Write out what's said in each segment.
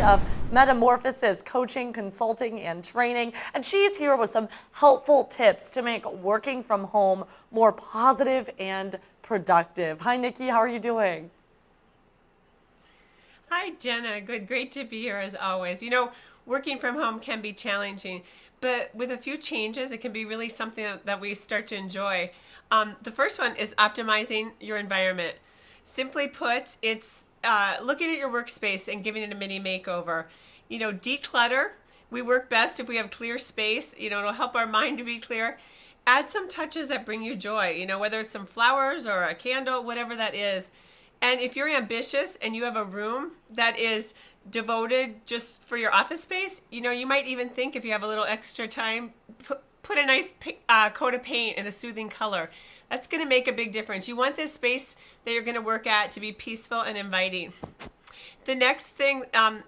of Metamorphosis Coaching, Consulting, and Training. And she's here with some helpful tips to make working from home more positive and productive. Hi, Nikki. How are you doing? Hi, Jenna. Good. Great to be here as always. Working from home can be challenging, but with a few changes, it can be really something that we start to enjoy. The first one is optimizing your environment. Simply put, it's looking at your workspace and giving it a mini makeover. Declutter. We work best if we have clear space. It'll help our mind to be clear. Add some touches that bring you joy, whether it's some flowers or a candle, whatever that is. And if you're ambitious and you have a room that is devoted just for your office space, you might even think if you have a little extra time, put a nice coat of paint in a soothing color. That's going to make a big difference. You want this space that you're going to work at to be peaceful and inviting. The next thing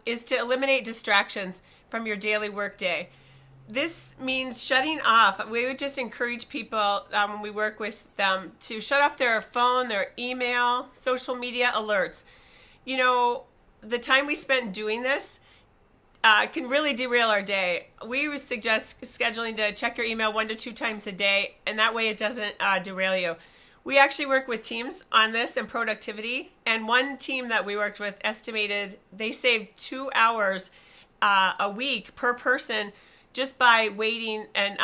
is to eliminate distractions from your daily work day. This means shutting off. We would just encourage people when we work with them to shut off their phone, their email, social media alerts. The time we spent doing this can really derail our day. We would suggest scheduling to check your email 1 to 2 times a day, and that way it doesn't derail you. We actually work with teams on this and productivity, and one team that we worked with estimated they saved 2 hours a week per person just by waiting and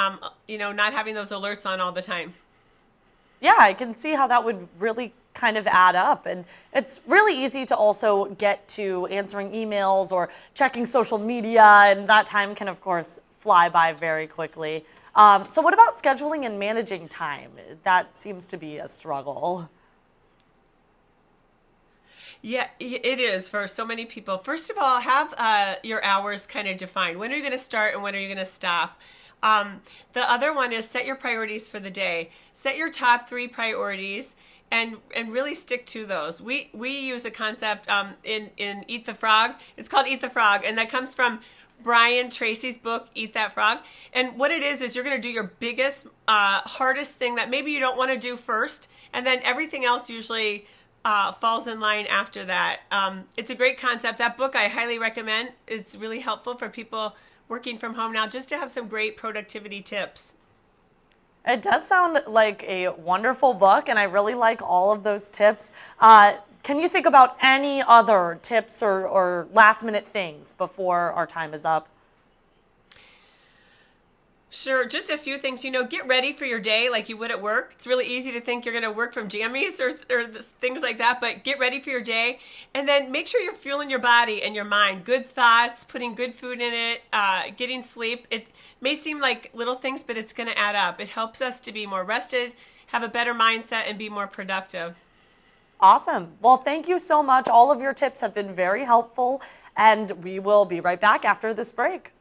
not having those alerts on all the time. Yeah, I can see how that would really kind of add up. And it's really easy to also get to answering emails or checking social media, and that time can, of course, fly by very quickly. So what about scheduling and managing time? That seems to be a struggle. Yeah, it is for so many people. First of all, have your hours kind of defined. When are you going to start and when are you going to stop? The other one is set your priorities for the day. Set your top 3 priorities and really stick to those. We use a concept in Eat the Frog. It's called Eat the Frog, and that comes from Brian Tracy's book, Eat That Frog. And what it is you're going to do your biggest, hardest thing that maybe you don't want to do first, and then everything else usually falls in line after that. It's a great concept. That book I highly recommend. It's really helpful for people working from home now just to have some great productivity tips. It does sound like a wonderful book, and I really like all of those tips. Can you think about any other tips or last minute things before our time is up? Sure, just a few things. Get ready for your day like you would at work. It's really easy to think you're going to work from jammies or things like that, but get ready for your day. And then make sure you're fueling your body and your mind. Good thoughts, putting good food in it, getting sleep. It may seem like little things, but it's going to add up. It helps us to be more rested, have a better mindset, and be more productive. Awesome. Well, thank you so much. All of your tips have been very helpful, and we will be right back after this break.